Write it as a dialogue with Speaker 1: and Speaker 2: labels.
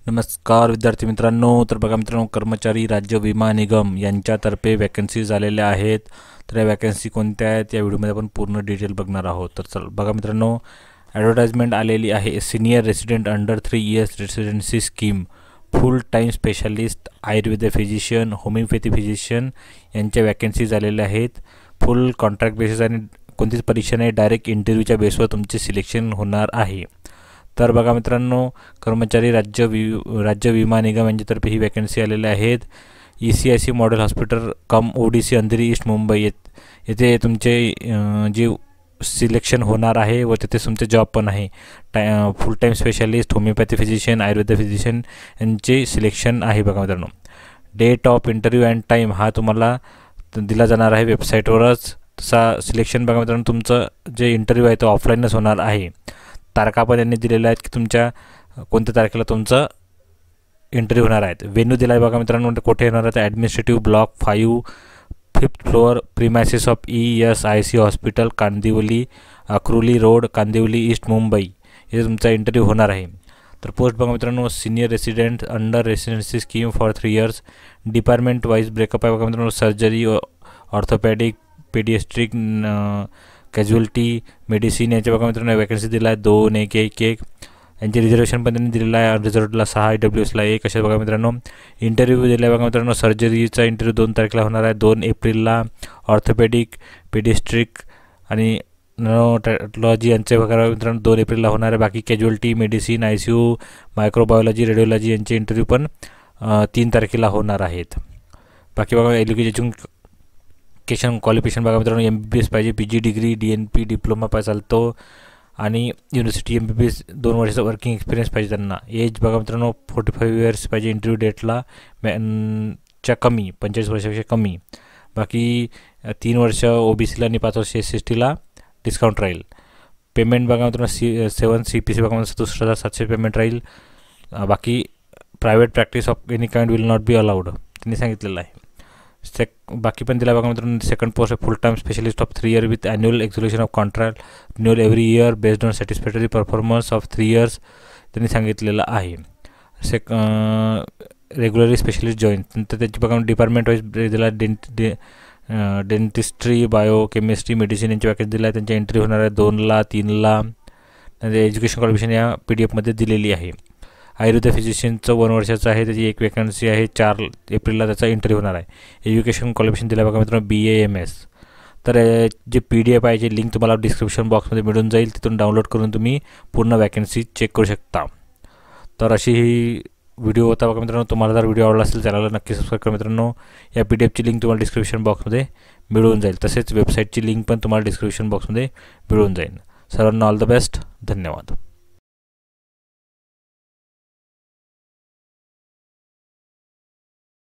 Speaker 1: नमस्कार विद्यार्थी मित्रांनो. तर बघा मित्रांनो, कर्मचारी राज्य विमा निगम यांच्यातर्फे वॅकन्सीज आलेल्या आहेत. तर या वॅकन्सी कोणत्या आहेत या व्हिडिओमध्ये आपण पूर्ण डिटेल बघणार आहोत. तर चल बघा मित्रांनो, ॲडव्हर्टाइजमेंट आलेली आहे. Senior resident under 3 years residency scheme, फुल time specialist, Ayurveda physician, homeopathy physician यांच्या वॅकन्सीज आलेल्या आहेत. फुल कॉन्ट्रॅक्ट बेसिस आणि कोणतीच परीक्षा नाही, डायरेक्ट इंटरव्ह्यूच्या बेसवर तुमचे सिलेक्शन होणार आहे. तर बघा मित्रांनो, कर्मचारी राज्य विमा निगम यांच्यातर्फे ही वॅकन्सी आलेल्या आहेत. ECIC मॉडेल हॉस्पिटल कम ODC अंधेरी ईस्ट मुंबई येथे तुमचे जे सिलेक्शन होणार आहे व तिथे तुमचे जॉब पण आहे. Full time specialist, homeopathy physician, Ayurveda physician यांचे सिलेक्शन आहे. बघा मित्रांनो, date of interview and time हा तुम्हाला दिला जाणार आहे वेबसाईटवरच. तसा सिलेक्शन बघा मित्रांनो, तुमचं जे इंटरव्ह्यू आहे तो ऑफलाईनच होणार आहे. तारखा पण त्यांनी दिलेल्या आहेत की तुमच्या कोणत्या तारखेला तुमचं इंटरव्ह्यू होणार आहेत. व्हेन्यू दिला आहे बघा मित्रांनो, कुठे येणार आहे. Administrative block 5, 5th floor, premises of ESIC hospital, Kandivali, Akurli road, Kandivali east Mumbai इथे तुमचा इंटरव्ह्यू होणार आहे. तर पोस्ट बघा मित्रांनो, senior resident under residency scheme for 3 years. Department wise breakup आहे बघा मित्रांनो. Surgery, orthopaedic, paediatric, casualty, medicine यांच्या बघा मित्रांनो वॅकन्सी दिला आहे. 2, 1, 1, 1 यांचे रिझर्वेशन पण त्यांनी दिलेलं आहे. अनरिझर्वडला 6, EWSला 1 अशा बघा मित्रांनो. इंटरव्ह्यू दिला आहे बघा मित्रांनो. सर्जरीचा इंटरव्ह्यू 2 तारखेला होणार आहे, 2 एप्रिलला. ऑर्थोपॅडिक, पेडियाट्रिक आणि न्यूरोलॉजी यांचे बघा मित्रांनो 2 एप्रिलला होणार आहे. बाकी casualty, medicine, ICU, microbiology, radiology यांचे इंटरव्ह्यू पण 3 तारखेला होणार आहेत. बाकी बघा एज्युकेशन क्वालिफिकेशन बघा मित्रांनो, MBBS पाहिजे, PG डिग्री, DNP डिप्लोमा पाहिजे चालतो आणि युनिव्हर्सिटी MBBS 2 वर्षाचा वर्किंग एक्सपिरियन्स पाहिजे त्यांना. एज बघा मित्रांनो 45 इयर्स पाहिजे. इंटरव्ह्यू डेटला च्या कमी, 45 वर्षापेक्षा कमी. बाकी 3 वर्ष OBCला आणि 5 वर्ष SC/STला डिस्काउंट राहील. पेमेंट बघा मित्रांनो 7 CPC बघा 67,700 पेमेंट राहील. बाकी private practice of any kind will not be allowed त्यांनी सांगितलेलं आहे. बाकी पण दिला बघा मित्रांनो. Second post full time specialist of 3 year with annual execution of contract renewal every year based on satisfactory performance of 3 years त्यांनी सांगितलेलं आहे. Regularly specialist join. नंतर त्याची बघा डिपार्टमेंट वाईज दिला. डेंटिस्ट्री, बायो केमिस्ट्री, मेडिसिन यांची वॅकन्सी दिला आहे. त्यांच्या एंट्री होणार आहे 2ला, 3ला. नंतर एज्युकेशन क्वालिफिकेशन या PDF मध्ये दिलेली आहे. आयुर्वेद फिजिशियनचं 1 वर्षाचं आहे, त्याची 1 वॅकन्सी आहे. 4 एप्रिलला त्याचा इंटरव्ह्यू होणार आहे. एज्युकेशन क्वालिफिकेशन दिला बघा मित्रांनो BA MS. तर जे PDF आहे जे लिंक तुम्हाला डिस्क्रिप्शन बॉक्समध्ये मिळून जाईल, तिथून डाउनलोड करून तुम्ही पूर्ण वॅकन्सी चेक करू शकता. तर अशी ही व्हिडिओ होता बघा मित्रांनो. तुम्हाला जर व्हिडिओ आवडला असेल चॅनलला नक्की सबस्क्राईब करा मित्रांनो. या PDFची लिंक तुम्हाला डिस्क्रिप्शन बॉक्समध्ये मिळून जाईल. तसेच वेबसाईटची लिंक पण तुम्हाला डिस्क्रिप्शन बॉक्समध्ये मिळून जाईल. सर्वांना ऑल द बेस्ट. धन्यवाद.